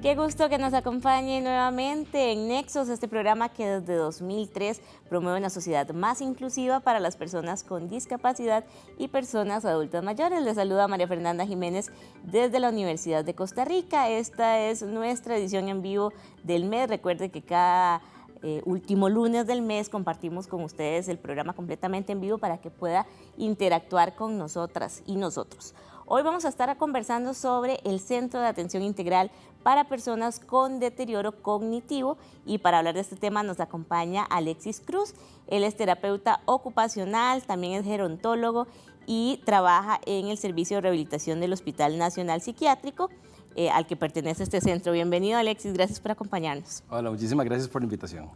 Qué gusto que nos acompañe nuevamente en Nexos, este programa que desde 2003 promueve una sociedad más inclusiva para las personas con discapacidad y personas adultas mayores. Les saluda María Fernanda Jiménez desde la Universidad de Costa Rica. Esta es nuestra edición en vivo del mes. Recuerde que cada último lunes del mes compartimos con ustedes el programa completamente en vivo para que pueda interactuar con nosotras y nosotros. Hoy vamos a estar conversando sobre el Centro de Atención Integral para Personas con Deterioro Cognitivo, y para hablar de este tema nos acompaña Alexis Cruz. Él es terapeuta ocupacional, también es gerontólogo y trabaja en el Servicio de Rehabilitación del Hospital Nacional Psiquiátrico, al que pertenece este centro. Bienvenido, Alexis, gracias por acompañarnos. Hola, muchísimas gracias por la invitación.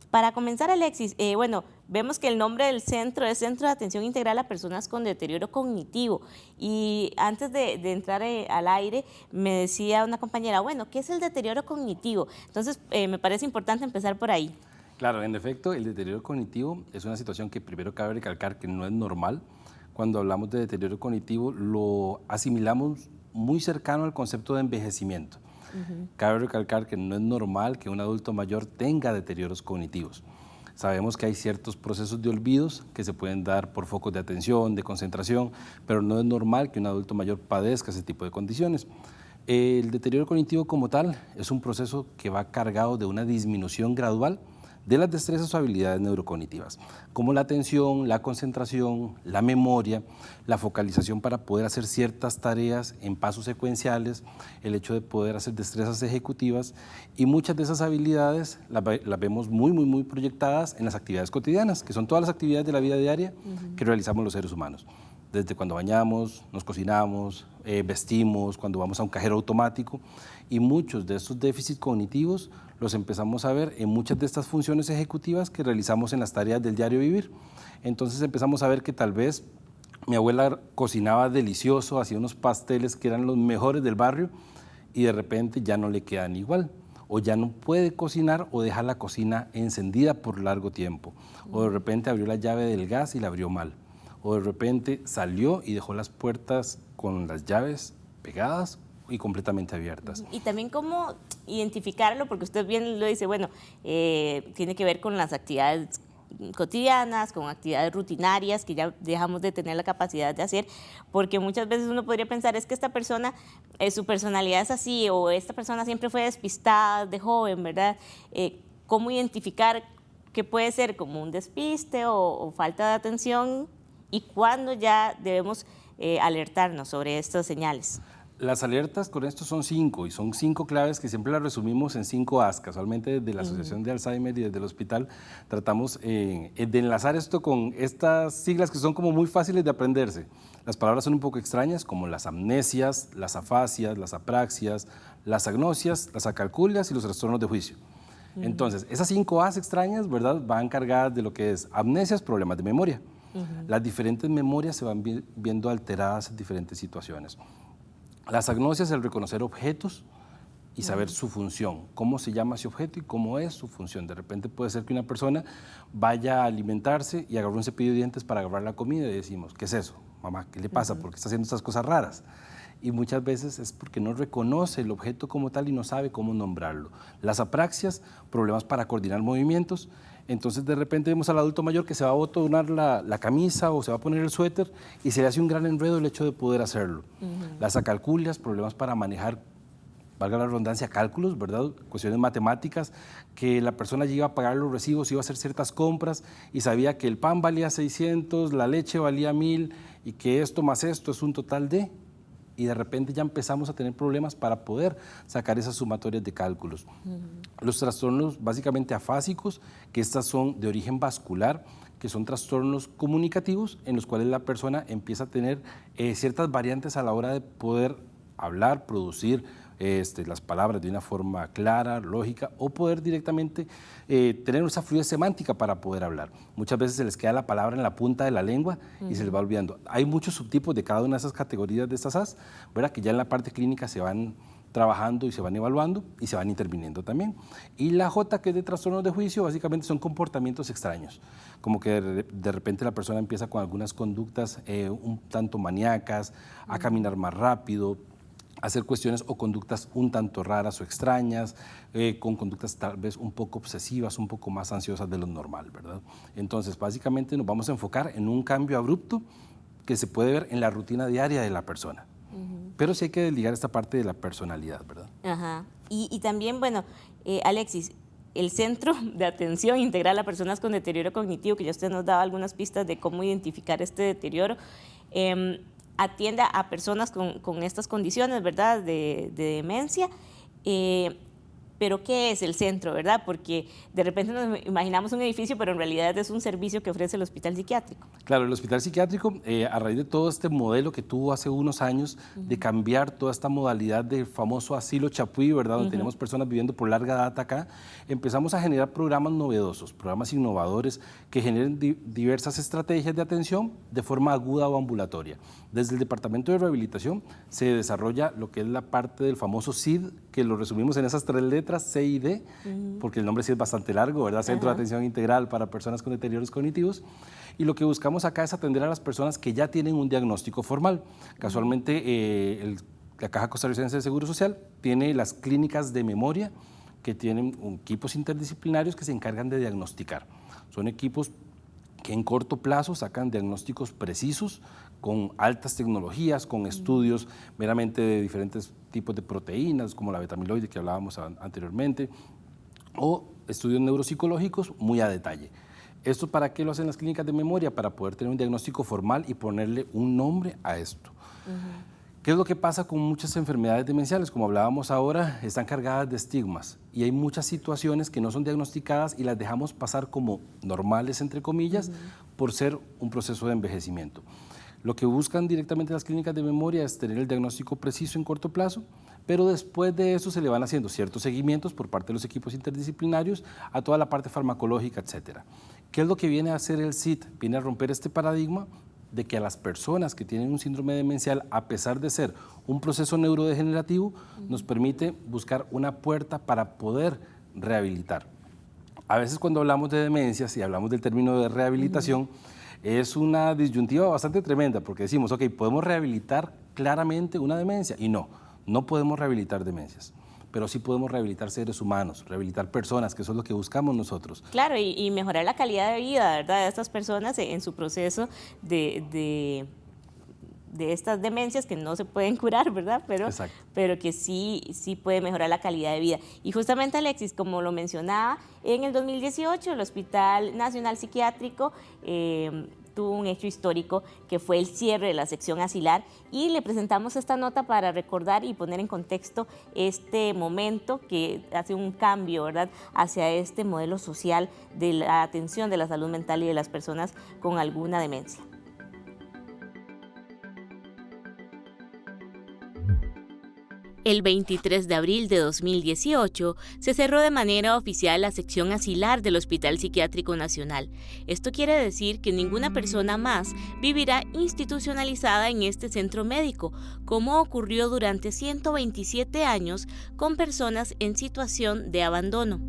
Para comenzar, Alexis, bueno, vemos que el nombre del centro es Centro de Atención Integral a Personas con Deterioro Cognitivo, y antes de entrar al aire me decía una compañera, bueno, ¿qué es el deterioro cognitivo? Entonces, me parece importante empezar por ahí. Claro, en efecto, el deterioro cognitivo es una situación que primero cabe recalcar que no es normal. Cuando hablamos de deterioro cognitivo lo asimilamos muy cercano al concepto de envejecimiento. Cabe recalcar que no es normal que un adulto mayor tenga deterioros cognitivos. Sabemos que hay ciertos procesos de olvidos que se pueden dar por focos de atención, de concentración, pero no es normal que un adulto mayor padezca ese tipo de condiciones. El deterioro cognitivo como tal es un proceso que va cargado de una disminución gradual de las destrezas o habilidades neurocognitivas, como la atención, la concentración, la memoria, la focalización para poder hacer ciertas tareas en pasos secuenciales, el hecho de poder hacer destrezas ejecutivas, y muchas de esas habilidades las vemos muy proyectadas en las actividades cotidianas, que son todas las actividades de la vida diaria que realizamos los seres humanos. Desde cuando bañamos, nos cocinamos, vestimos, cuando vamos a un cajero automático, y muchos de estos déficits cognitivos los empezamos a ver en muchas de estas funciones ejecutivas que realizamos en las tareas del diario vivir. Entonces empezamos a ver que tal vez mi abuela cocinaba delicioso, hacía unos pasteles que eran los mejores del barrio, y de repente ya no le quedan igual, o ya no puede cocinar o deja la cocina encendida por largo tiempo, o de repente abrió la llave del gas y la abrió mal, o de repente salió y dejó las puertas con las llaves pegadas y completamente abiertas. Y también cómo identificarlo, porque usted bien lo dice, bueno, tiene que ver con las actividades cotidianas, con actividades rutinarias que ya dejamos de tener la capacidad de hacer, porque muchas veces uno podría pensar, es que esta persona, su personalidad es así, o esta persona siempre fue despistada de joven, ¿verdad? ¿Cómo identificar qué puede ser como un despiste o falta de atención, y cuándo ya debemos alertarnos sobre estas señales? Las alertas con esto son 5, y son 5 claves que siempre las resumimos en 5 A's. Casualmente desde la Asociación de Alzheimer y desde el hospital tratamos de enlazar esto con estas siglas que son como muy fáciles de aprenderse. Las palabras son un poco extrañas, como las amnesias, las afasias, las apraxias, las agnosias, las acalculias y los trastornos de juicio. Entonces, esas 5 A's extrañas, ¿verdad?, van cargadas de lo que es amnesias, problemas de memoria. Las diferentes memorias se van viendo alteradas en diferentes situaciones. Las agnosias, el reconocer objetos y saber su función, cómo se llama ese objeto y cómo es su función. De repente puede ser que una persona vaya a alimentarse y agarre un cepillo de dientes para agarrar la comida, y decimos, ¿qué es eso? Mamá, ¿qué le pasa? ¿Por qué está haciendo estas cosas raras? Y muchas veces es porque no reconoce el objeto como tal y no sabe cómo nombrarlo. Las apraxias, problemas para coordinar movimientos. Entonces de repente vemos al adulto mayor que se va a abotonar la camisa o se va a poner el suéter y se le hace un gran enredo el hecho de poder hacerlo. Las acalculias, problemas para manejar, valga la redundancia, cálculos, ¿verdad?, cuestiones matemáticas, que la persona llega a pagar los recibos, iba a hacer ciertas compras y sabía que el pan valía 600, la leche valía 1000 y que esto más esto es un total de... y de repente ya empezamos a tener problemas para poder sacar esas sumatorias de cálculos. Los trastornos básicamente afásicos, que estas son de origen vascular, que son trastornos comunicativos en los cuales la persona empieza a tener ciertas variantes a la hora de poder hablar, producir las palabras de una forma clara, lógica, o poder directamente tener esa fluidez semántica para poder hablar. Muchas veces se les queda la palabra en la punta de la lengua y se les va olvidando. Hay muchos subtipos de cada una de esas categorías de estas A's, ¿verdad?, que ya en la parte clínica se van trabajando y se van evaluando y se van interviniendo también. Y la J, que es de trastornos de juicio, básicamente son comportamientos extraños, como que de repente la persona empieza con algunas conductas un tanto maníacas, a caminar más rápido, hacer cuestiones o conductas un tanto raras o extrañas, con conductas tal vez un poco obsesivas, un poco más ansiosas de lo normal, ¿verdad? Entonces, básicamente nos vamos a enfocar en un cambio abrupto que se puede ver en la rutina diaria de la persona. Pero sí hay que desligar esta parte de la personalidad, ¿verdad? Ajá. Y también, bueno, Alexis, el Centro de Atención Integral a Personas con Deterioro Cognitivo, que ya usted nos daba algunas pistas de cómo identificar este deterioro, atiende a personas con estas condiciones, ¿verdad?, de demencia. Pero ¿qué es el centro, verdad? Porque de repente nos imaginamos un edificio, pero en realidad es un servicio que ofrece el hospital psiquiátrico. Claro, el hospital psiquiátrico, a raíz de todo este modelo que tuvo hace unos años de cambiar toda esta modalidad del famoso asilo Chapuí, ¿verdad? Donde tenemos personas viviendo por larga data acá, empezamos a generar programas novedosos, programas innovadores que generen diversas estrategias de atención de forma aguda o ambulatoria. Desde el Departamento de Rehabilitación se desarrolla lo que es la parte del famoso CID, que lo resumimos en esas 3 letras, C y D, porque el nombre sí es bastante largo, ¿verdad? Centro de Atención Integral para Personas con Deterioros Cognitivos. Y lo que buscamos acá es atender a las personas que ya tienen un diagnóstico formal. Casualmente, la Caja Costarricense de Seguro Social tiene las clínicas de memoria que tienen equipos interdisciplinarios que se encargan de diagnosticar. Son equipos que en corto plazo sacan diagnósticos precisos con altas tecnologías, con estudios meramente de diferentes tipos de proteínas, como la beta-amiloide que hablábamos anteriormente, o estudios neuropsicológicos muy a detalle. ¿Esto para qué lo hacen las clínicas de memoria? Para poder tener un diagnóstico formal y ponerle un nombre a esto. ¿Qué es lo que pasa con muchas enfermedades demenciales? Como hablábamos ahora, están cargadas de estigmas y hay muchas situaciones que no son diagnosticadas y las dejamos pasar como normales, entre comillas, por ser un proceso de envejecimiento. Lo que buscan directamente las clínicas de memoria es tener el diagnóstico preciso en corto plazo, pero después de eso se le van haciendo ciertos seguimientos por parte de los equipos interdisciplinarios a toda la parte farmacológica, etcétera. ¿Qué es lo que viene a hacer el CID? Viene a romper este paradigma de que a las personas que tienen un síndrome demencial, a pesar de ser un proceso neurodegenerativo, nos permite buscar una puerta para poder rehabilitar. A veces cuando hablamos de demencias y hablamos del término de rehabilitación, es una disyuntiva bastante tremenda, porque decimos, ok, podemos rehabilitar claramente una demencia, y no podemos rehabilitar demencias, pero sí podemos rehabilitar seres humanos, rehabilitar personas, que eso es lo que buscamos nosotros. Claro, y mejorar la calidad de vida, ¿verdad?, de estas personas en su proceso de estas demencias que no se pueden curar, ¿verdad? Pero que sí puede mejorar la calidad de vida. Y justamente, Alexis, como lo mencionaba, en el 2018 el Hospital Nacional Psiquiátrico tuvo un hecho histórico que fue el cierre de la sección asilar y le presentamos esta nota para recordar y poner en contexto este momento que hace un cambio, ¿verdad?, hacia este modelo social de la atención de la salud mental y de las personas con alguna demencia. El 23 de abril de 2018 se cerró de manera oficial la sección asilar del Hospital Psiquiátrico Nacional. Esto quiere decir que ninguna persona más vivirá institucionalizada en este centro médico, como ocurrió durante 127 años con personas en situación de abandono.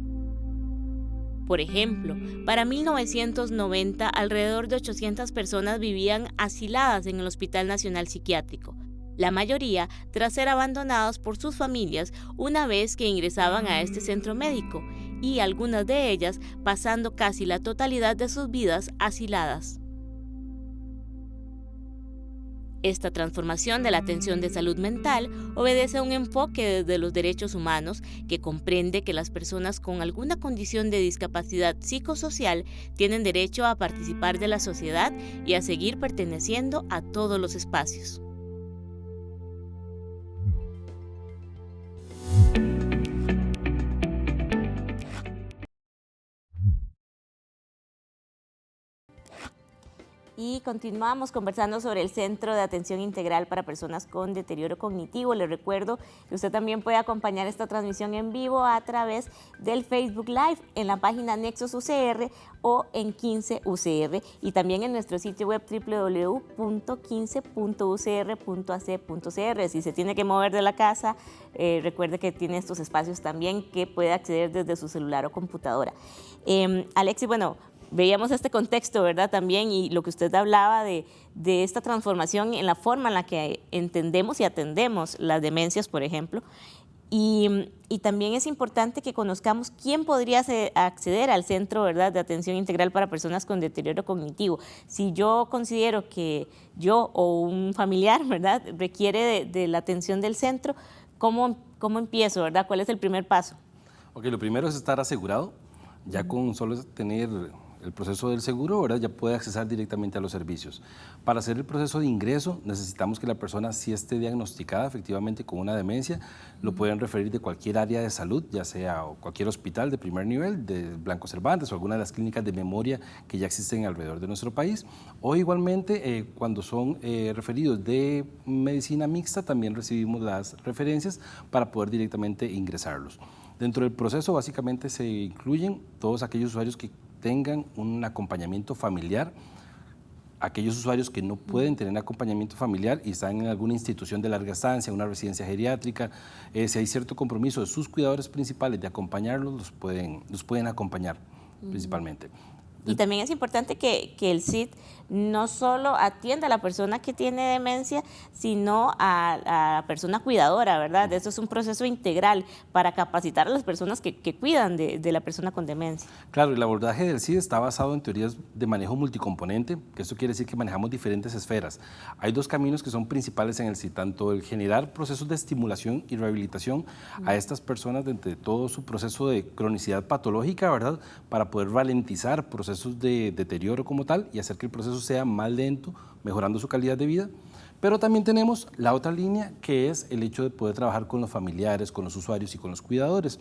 Por ejemplo, para 1990 alrededor de 800 personas vivían asiladas en el Hospital Nacional Psiquiátrico. La mayoría tras ser abandonados por sus familias una vez que ingresaban a este centro médico, y algunas de ellas pasando casi la totalidad de sus vidas asiladas. Esta transformación de la atención de salud mental obedece a un enfoque desde los derechos humanos que comprende que las personas con alguna condición de discapacidad psicosocial tienen derecho a participar de la sociedad y a seguir perteneciendo a todos los espacios. Y continuamos conversando sobre el Centro de Atención Integral para Personas con Deterioro Cognitivo. Les recuerdo que usted también puede acompañar esta transmisión en vivo a través del Facebook Live en la página Nexos UCR o en 15 UCR y también en nuestro sitio web www.15.ucr.ac.cr. Si se tiene que mover de la casa, recuerde que tiene estos espacios también que puede acceder desde su celular o computadora. Alexis, bueno, veíamos este contexto, ¿verdad? También, y lo que usted hablaba de esta transformación en la forma en la que entendemos y atendemos las demencias, por ejemplo. Y también es importante que conozcamos quién podría acceder al Centro, ¿verdad?, de Atención Integral para Personas con Deterioro Cognitivo. Si yo considero que yo o un familiar, ¿verdad?, requiere de la atención del centro, ¿cómo empiezo, ¿verdad? ¿Cuál es el primer paso? Ok, lo primero es estar asegurado. Ya con solo tener el proceso del seguro, ¿verdad?, ya puede acceder directamente a los servicios. Para hacer el proceso de ingreso necesitamos que la persona sí esté diagnosticada efectivamente con una demencia. Lo pueden referir de cualquier área de salud, ya sea cualquier hospital de primer nivel, de Blanco Cervantes o alguna de las clínicas de memoria que ya existen alrededor de nuestro país. O igualmente cuando son referidos de medicina mixta también recibimos las referencias para poder directamente ingresarlos. Dentro del proceso básicamente se incluyen todos aquellos usuarios que tengan un acompañamiento familiar, aquellos usuarios que no pueden tener acompañamiento familiar y están en alguna institución de larga estancia, una residencia geriátrica, si hay cierto compromiso de sus cuidadores principales de acompañarlos, los pueden acompañar principalmente. Y también es importante que el CID no solo atienda a la persona que tiene demencia, sino a la persona cuidadora, ¿verdad? Esto es un proceso integral para capacitar a las personas que cuidan de la persona con demencia. Claro, el abordaje del CID está basado en teorías de manejo multicomponente, que esto quiere decir que manejamos diferentes esferas. Hay dos caminos que son principales en el CID, tanto el generar procesos de estimulación y rehabilitación a estas personas de todo su proceso de cronicidad patológica, ¿verdad?, para poder ralentizar procesos de deterioro como tal y hacer que el proceso sea más lento, mejorando su calidad de vida. Pero también tenemos la otra línea, que es el hecho de poder trabajar con los familiares, con los usuarios y con los cuidadores.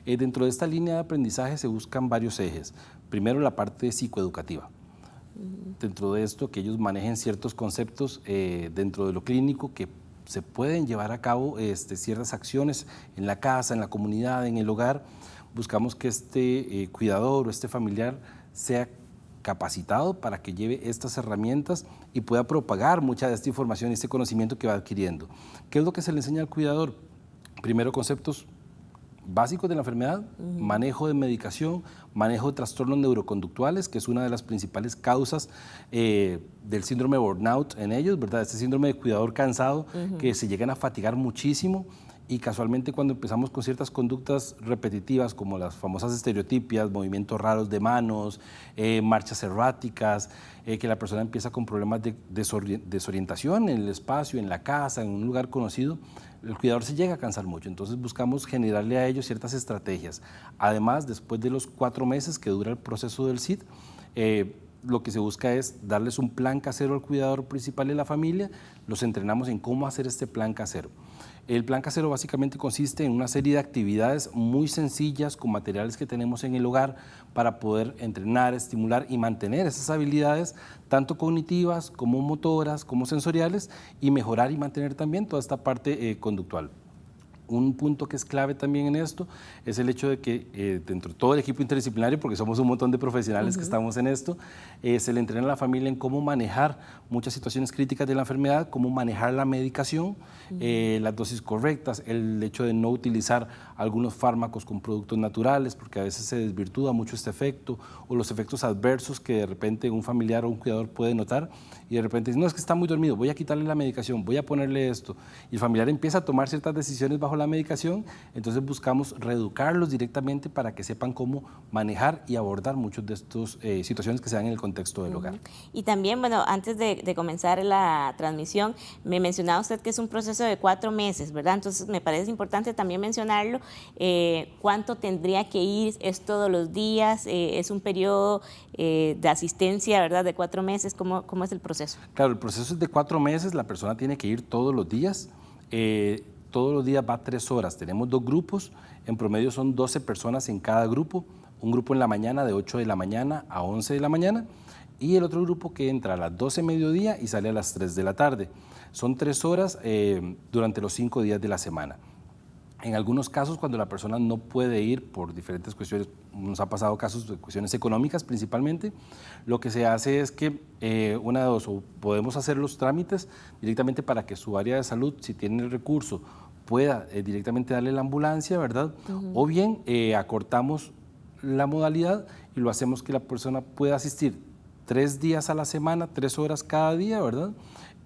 Dentro de esta línea de aprendizaje se buscan varios ejes. Primero, la parte psicoeducativa. Dentro de esto, que ellos manejen ciertos conceptos dentro de lo clínico que se pueden llevar a cabo ciertas acciones en la casa, en la comunidad, en el hogar. Buscamos que este cuidador o este familiar sea capacitado para que lleve estas herramientas y pueda propagar mucha de esta información y este conocimiento que va adquiriendo. ¿Qué es lo que se le enseña al cuidador? Primero, conceptos básicos de la enfermedad, manejo de medicación, manejo de trastornos neuroconductuales, que es una de las principales causas del síndrome burnout en ellos, ¿verdad? Este síndrome de cuidador cansado, que se llegan a fatigar muchísimo. Y casualmente cuando empezamos con ciertas conductas repetitivas como las famosas estereotipias, movimientos raros de manos, marchas erráticas, que la persona empieza con problemas de desorientación en el espacio, en la casa, en un lugar conocido, el cuidador se llega a cansar mucho. Entonces buscamos generarle a ellos ciertas estrategias. Además, después de los 4 meses que dura el proceso del CID, lo que se busca es darles un plan casero al cuidador principal de la familia, los entrenamos en cómo hacer este plan casero. El plan casero básicamente consiste en una serie de actividades muy sencillas con materiales que tenemos en el hogar para poder entrenar, estimular y mantener esas habilidades, tanto cognitivas como motoras, como sensoriales, y mejorar y mantener también toda esta parte conductual. Un punto que es clave también en esto es el hecho de que dentro de todo el equipo interdisciplinario, porque somos un montón de profesionales que estamos en esto, se le entrena a la familia en cómo manejar muchas situaciones críticas de la enfermedad, cómo manejar la medicación, las dosis correctas, el hecho de no utilizar algunos fármacos con productos naturales, porque a veces se desvirtúa mucho este efecto, o los efectos adversos que de repente un familiar o un cuidador puede notar, y de repente dice, no, es que está muy dormido, voy a quitarle la medicación, voy a ponerle esto, y el familiar empieza a tomar ciertas decisiones bajo la medicación. Entonces buscamos reeducarlos directamente para que sepan cómo manejar y abordar muchas de estas situaciones que se dan en el contexto del hogar. Y también, bueno, antes de comenzar la transmisión, me mencionaba usted que es un proceso de 4 meses, ¿verdad? Entonces me parece importante también mencionarlo. ¿Cuánto tendría que ir? ¿Es todos los días? ¿Es un periodo de asistencia, ¿verdad?, de 4 meses? ¿Cómo es el proceso? Claro, el proceso es de 4 meses, la persona tiene que ir todos los días. Todos los días va 3 horas. Tenemos 2 grupos, en promedio son 12 personas en cada grupo. Un grupo en la mañana de 8 de la mañana a 11 de la mañana y el otro grupo que entra a las 12 de mediodía y sale a las 3 de la tarde. Son 3 horas durante los 5 días de la semana. En algunos casos, cuando la persona no puede ir por diferentes cuestiones, nos ha pasado casos de cuestiones económicas principalmente, lo que se hace es que una de dos, o podemos hacer los trámites directamente para que su área de salud, si tiene el recurso, pueda directamente darle la ambulancia, ¿verdad? O bien acortamos la modalidad y lo hacemos que la persona pueda asistir 3 días a la semana, 3 horas cada día, ¿verdad?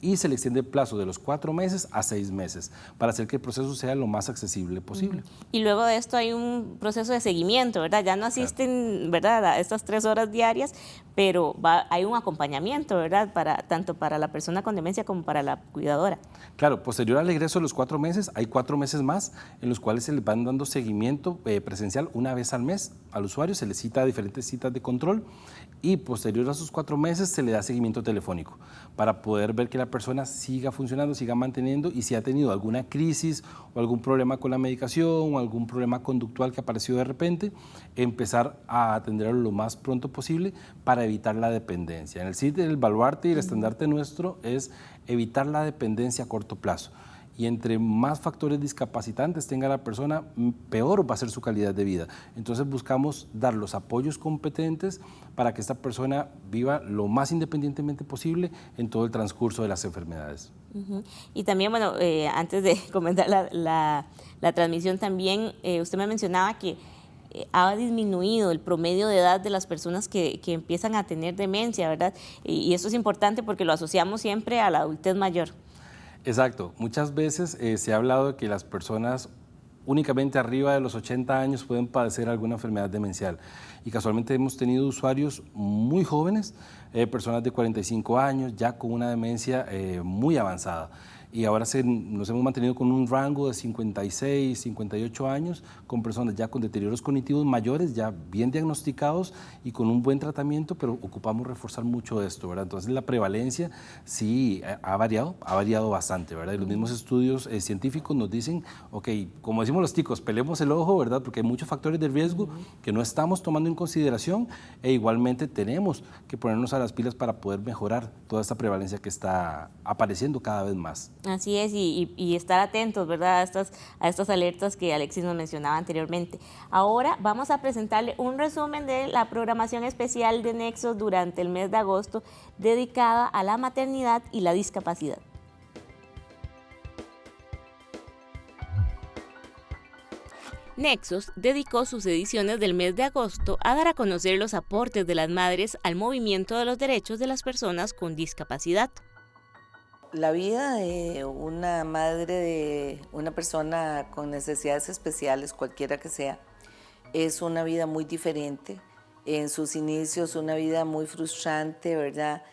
Y se le extiende el plazo de los 4 meses a 6 meses para hacer que el proceso sea lo más accesible posible. Y luego de esto hay un proceso de seguimiento, ¿verdad? Ya no asisten, ¿verdad?, a estas 3 horas diarias, pero hay un acompañamiento, ¿verdad?, tanto para la persona con demencia como para la cuidadora. Claro, posterior al egreso de los 4 meses, hay 4 meses más en los cuales se les van dando seguimiento presencial una vez al mes al usuario, se le cita diferentes citas de control y posterior a esos 4 meses se le da seguimiento telefónico para poder ver que la persona siga funcionando, siga manteniendo y si ha tenido alguna crisis o algún problema con la medicación o algún problema conductual que apareció de repente, empezar a atenderlo lo más pronto posible para evitar la dependencia. En el sitio del baluarte y el estandarte nuestro es evitar la dependencia a corto plazo. Y entre más factores discapacitantes tenga la persona, peor va a ser su calidad de vida. Entonces buscamos dar los apoyos competentes para que esta persona viva lo más independientemente posible en todo el transcurso de las enfermedades. Y también, bueno, antes de comentar la transmisión, también usted me mencionaba que ha disminuido el promedio de edad de las personas que empiezan a tener demencia, ¿verdad? Y eso es importante porque lo asociamos siempre a la adultez mayor. Exacto. Muchas veces se ha hablado de que las personas únicamente arriba de los 80 años pueden padecer alguna enfermedad demencial. Y casualmente hemos tenido usuarios muy jóvenes, personas de 45 años, ya con una demencia muy avanzada. Y ahora nos hemos mantenido con un rango de 56, 58 años, con personas ya con deterioros cognitivos mayores, ya bien diagnosticados y con un buen tratamiento, pero ocupamos reforzar mucho esto, ¿verdad? Entonces la prevalencia sí ha variado bastante, ¿verdad? Y los mismos estudios científicos nos dicen, ok, como decimos los ticos, pelemos el ojo, ¿verdad? Porque hay muchos factores de riesgo que no estamos tomando en consideración e igualmente tenemos que ponernos a las pilas para poder mejorar toda esta prevalencia que está apareciendo cada vez más. Así es, y estar atentos, ¿verdad?, a estas alertas que Alexis nos mencionaba anteriormente. Ahora vamos a presentarle un resumen de la programación especial de Nexos durante el mes de agosto dedicada a la maternidad y la discapacidad. Nexos dedicó sus ediciones del mes de agosto a dar a conocer los aportes de las madres al movimiento de los derechos de las personas con discapacidad. La vida de una madre de una persona con necesidades especiales, cualquiera que sea, es una vida muy diferente. En sus inicios, una vida muy frustrante, ¿verdad?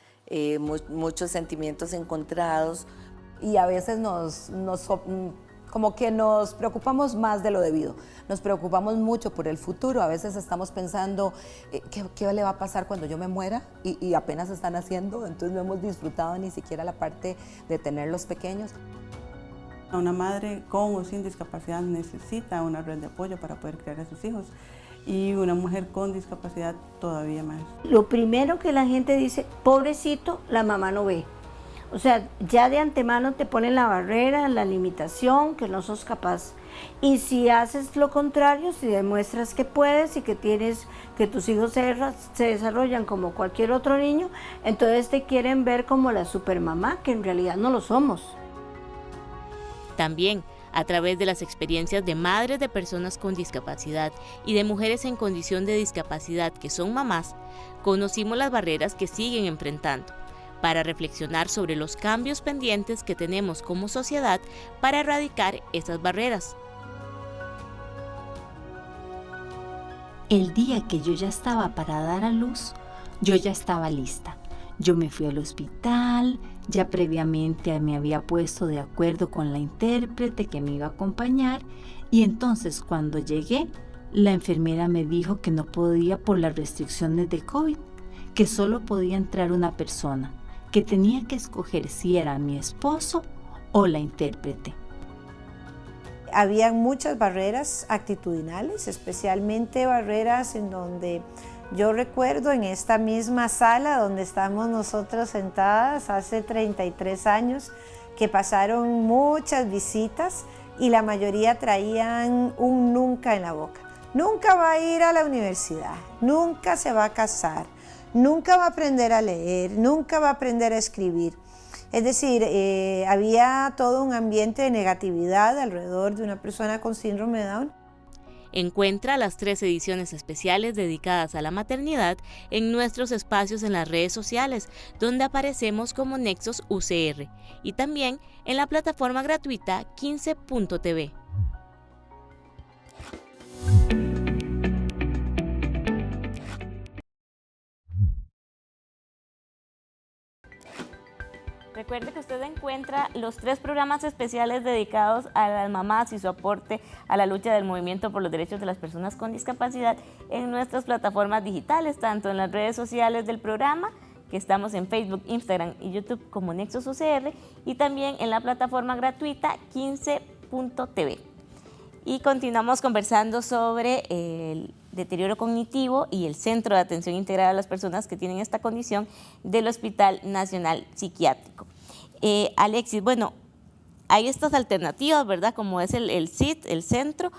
Muchos sentimientos encontrados. Y a veces como que nos preocupamos más de lo debido. Nos preocupamos mucho por el futuro. A veces estamos pensando, ¿qué le va a pasar cuando yo me muera? Y apenas están haciendo, entonces no hemos disfrutado ni siquiera la parte de tenerlos pequeños. Una madre con o sin discapacidad necesita una red de apoyo para poder criar a sus hijos. Y una mujer con discapacidad todavía más. Lo primero que la gente dice, pobrecito, la mamá no ve. O sea, ya de antemano te ponen la barrera, la limitación, que no sos capaz. Y si haces lo contrario, si demuestras que puedes y que tus hijos se desarrollan como cualquier otro niño, entonces te quieren ver como la supermamá, que en realidad no lo somos. También, a través de las experiencias de madres de personas con discapacidad y de mujeres en condición de discapacidad que son mamás, conocimos las barreras que siguen enfrentando, para reflexionar sobre los cambios pendientes que tenemos como sociedad para erradicar esas barreras. El día que yo ya estaba para dar a luz, yo ya estaba lista. Yo me fui al hospital, ya previamente me había puesto de acuerdo con la intérprete que me iba a acompañar y entonces cuando llegué, la enfermera me dijo que no podía por las restricciones de COVID, que solo podía entrar una persona, que tenía que escoger si era mi esposo o la intérprete. Había muchas barreras actitudinales, especialmente barreras en donde Yo recuerdo en esta misma sala donde estamos nosotros sentadas hace 33 años que pasaron muchas visitas y la mayoría traían un nunca en la boca. Nunca va a ir a la universidad, nunca se va a casar, nunca va a aprender a leer, nunca va a aprender a escribir. Es decir, había todo un ambiente de negatividad alrededor de una persona con síndrome de Down. Encuentra las 3 ediciones especiales dedicadas a la maternidad en nuestros espacios en las redes sociales, donde aparecemos como Nexos UCR, y también en la plataforma gratuita 15.tv. Recuerde que usted encuentra los 3 programas especiales dedicados a las mamás y su aporte a la lucha del movimiento por los derechos de las personas con discapacidad en nuestras plataformas digitales, tanto en las redes sociales del programa, que estamos en Facebook, Instagram y YouTube como Nexos UCR, y también en la plataforma gratuita 15.tv. Y continuamos conversando sobre el deterioro cognitivo y el Centro de Atención Integral a las Personas que tienen esta condición del Hospital Nacional Psiquiátrico. Alexis, bueno, hay estas alternativas, ¿verdad? Como es el CIT, el centro,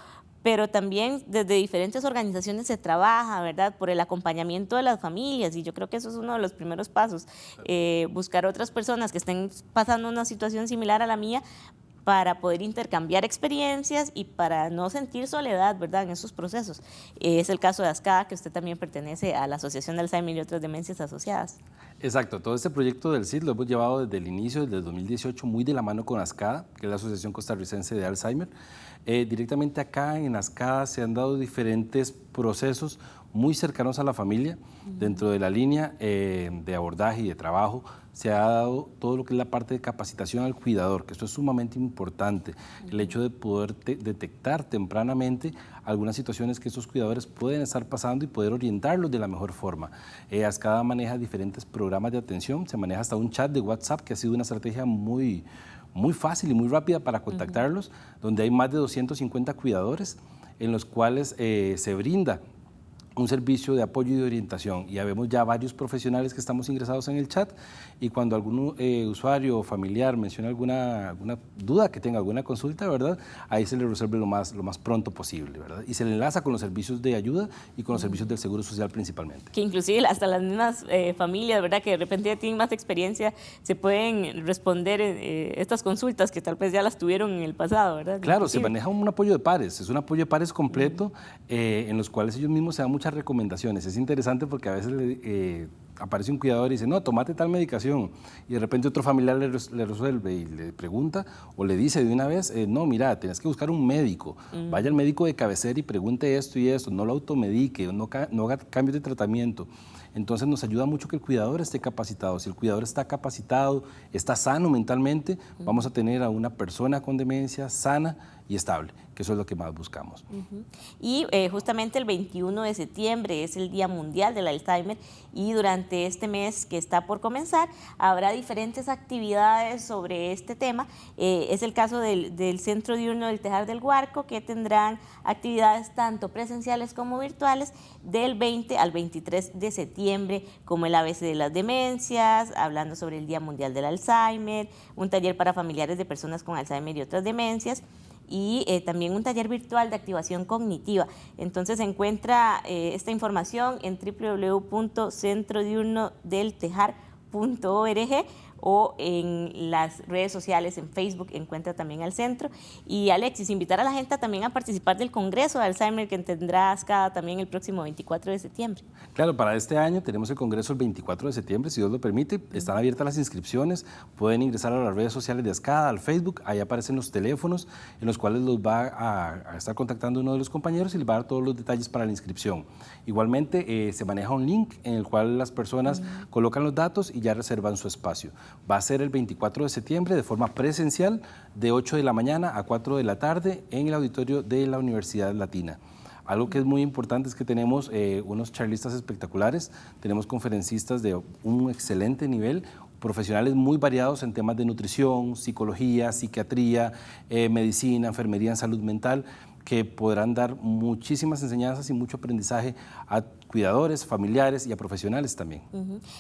pero también desde diferentes organizaciones se trabaja, ¿verdad? Por el acompañamiento de las familias, y yo creo que eso es uno de los primeros pasos, buscar otras personas que estén pasando una situación similar a la mía, para poder intercambiar experiencias y para no sentir soledad, ¿verdad?, en esos procesos. Es el caso de ASCADA, que usted también pertenece a la Asociación de Alzheimer y otras demencias asociadas. Exacto, todo este proyecto del CID lo hemos llevado desde el inicio, desde el 2018, muy de la mano con ASCADA, que es la Asociación Costarricense de Alzheimer. Directamente acá en ASCADA se han dado diferentes procesos muy cercanos a la familia. Dentro de la línea de abordaje y de trabajo se ha dado todo lo que es la parte de capacitación al cuidador, que esto es sumamente importante, el hecho de poder detectar tempranamente algunas situaciones que estos cuidadores pueden estar pasando y poder orientarlos de la mejor forma. ASCADA maneja diferentes programas de atención, se maneja hasta un chat de WhatsApp, que ha sido una estrategia muy fácil y muy rápida para contactarlos, donde hay más de 250 cuidadores en los cuales se brinda un servicio de apoyo y de orientación, y ya vemos ya varios profesionales que estamos ingresados en el chat, y cuando algún usuario o familiar menciona alguna duda, que tenga alguna consulta, ¿verdad?, ahí se le resuelve lo más pronto posible, ¿verdad?, y se le enlaza con los servicios de ayuda y con los servicios del Seguro Social principalmente. Que inclusive hasta las mismas familias, ¿verdad?, que de repente ya tienen más experiencia, se pueden responder estas consultas que tal vez ya las tuvieron en el pasado, ¿verdad? Claro, se maneja un apoyo de pares, es un apoyo de pares completo, en los cuales ellos mismos se dan muchas recomendaciones. Es interesante porque a veces aparece un cuidador y dice, no, tomate tal medicación, y de repente otro familiar le resuelve y le pregunta o le dice de una vez, no, mira, tienes que buscar un médico, vaya al médico de cabecera y pregunte esto y esto, no lo automedique, no haga cambios de tratamiento. Entonces nos ayuda mucho que el cuidador esté capacitado. Si el cuidador está capacitado, está sano mentalmente, vamos a tener a una persona con demencia sana y estable, que eso es lo que más buscamos. Y justamente el 21 de septiembre es el Día Mundial del Alzheimer, y durante este mes que está por comenzar habrá diferentes actividades sobre este tema. Es el caso del Centro Diurno del Tejar del Guarco, que tendrán actividades tanto presenciales como virtuales del 20 al 23 de septiembre, como el ABC de las demencias, hablando sobre el Día Mundial del Alzheimer, un taller para familiares de personas con Alzheimer y otras demencias, y también un taller virtual de activación cognitiva. Entonces se encuentra esta información en www.centrodiurnodeltejar.org o en las redes sociales, en Facebook encuentra también al centro. Y Alexis, invitar a la gente también a participar del Congreso de Alzheimer que tendrá ASCADA también el próximo 24 de septiembre. Claro, para este año tenemos el Congreso el 24 de septiembre, si Dios lo permite. Están abiertas las inscripciones, pueden ingresar a las redes sociales de ASCADA, al Facebook, ahí aparecen los teléfonos en los cuales los va a estar contactando uno de los compañeros y les va a dar todos los detalles para la inscripción. Igualmente se maneja un link en el cual las personas colocan los datos y ya reservan su espacio. Va a ser el 24 de septiembre de forma presencial, de 8 de la mañana a 4 de la tarde en el auditorio de la Universidad Latina. Algo que es muy importante es que tenemos unos charlistas espectaculares, tenemos conferencistas de un excelente nivel, profesionales muy variados en temas de nutrición, psicología, psiquiatría, medicina, enfermería en salud mental, que podrán dar muchísimas enseñanzas y mucho aprendizaje a cuidadores, familiares y a profesionales también.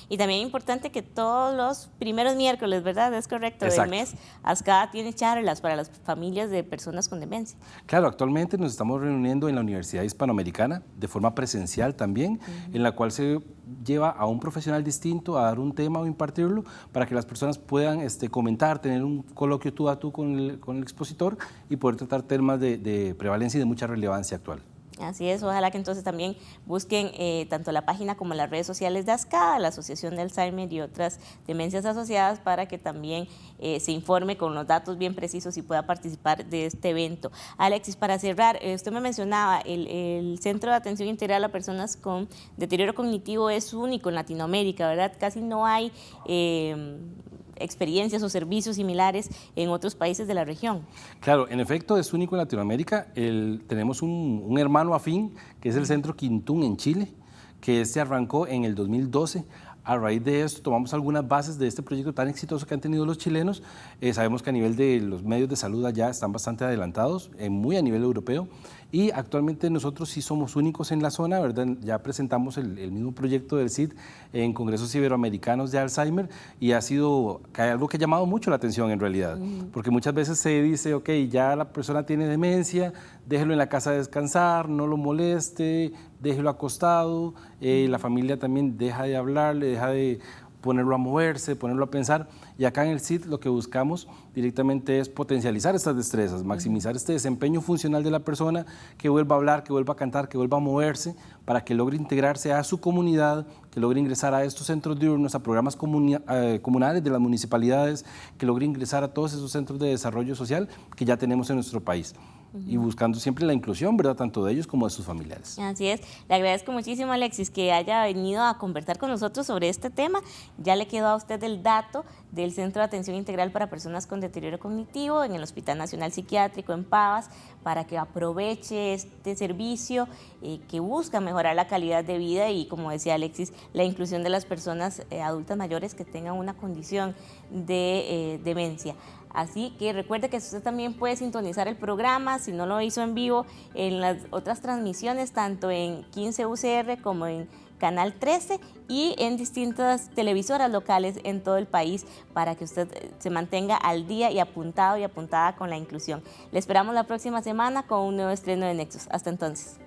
Y también es importante que todos los primeros miércoles, ¿verdad? Es correcto, Exacto. del mes, ASCAD tiene charlas para las familias de personas con demencia. Claro, actualmente nos estamos reuniendo en la Universidad Hispanoamericana de forma presencial también, en la cual se lleva a un profesional distinto a dar un tema o impartirlo para que las personas puedan comentar, tener un coloquio tú a tú con el expositor y poder tratar temas de prevalencia y de mucha relevancia actual. Así es, ojalá que entonces también busquen tanto la página como las redes sociales de ASCAD, la Asociación de Alzheimer y otras demencias asociadas, para que también se informe con los datos bien precisos y pueda participar de este evento. Alexis, para cerrar, usted me mencionaba, el Centro de Atención Integral a Personas con Deterioro Cognitivo es único en Latinoamérica, ¿verdad? Casi no hay experiencias o servicios similares en otros países de la región. Claro, en efecto es único en Latinoamérica. Tenemos un hermano afín que es el Centro Quintún en Chile, que arrancó en el 2012. A raíz de esto tomamos algunas bases de este proyecto tan exitoso que han tenido los chilenos. Sabemos que a nivel de los medios de salud allá están bastante adelantados, muy a nivel europeo, y actualmente nosotros sí somos únicos en la zona, ¿verdad? Ya presentamos el mismo proyecto del CID en congresos iberoamericanos de Alzheimer y ha sido algo que ha llamado mucho la atención en realidad, porque muchas veces se dice, ok, ya la persona tiene demencia, déjelo en la casa a descansar, no lo moleste, déjelo acostado, la familia también deja de hablarle, deja de ponerlo a moverse, ponerlo a pensar, y acá en el CID lo que buscamos directamente es potencializar estas destrezas, maximizar este desempeño funcional de la persona, que vuelva a hablar, que vuelva a cantar, que vuelva a moverse, para que logre integrarse a su comunidad, que logre ingresar a estos centros diurnos, a programas comunales de las municipalidades, que logre ingresar a todos esos centros de desarrollo social que ya tenemos en nuestro país. Y buscando siempre la inclusión, ¿verdad? Tanto de ellos como de sus familiares. Así es. Le agradezco muchísimo, Alexis, que haya venido a conversar con nosotros sobre este tema. Ya le quedó a usted el dato del Centro de Atención Integral para Personas con Deterioro Cognitivo en el Hospital Nacional Psiquiátrico en Pavas, para que aproveche este servicio que busca mejorar la calidad de vida y, como decía Alexis, la inclusión de las personas adultas mayores que tengan una condición de demencia. Así que recuerde que usted también puede sintonizar el programa, si no lo hizo en vivo, en las otras transmisiones, tanto en 15 UCR como en Canal 13 y en distintas televisoras locales en todo el país, para que usted se mantenga al día y apuntado y apuntada con la inclusión. Le esperamos la próxima semana con un nuevo estreno de Nexus. Hasta entonces.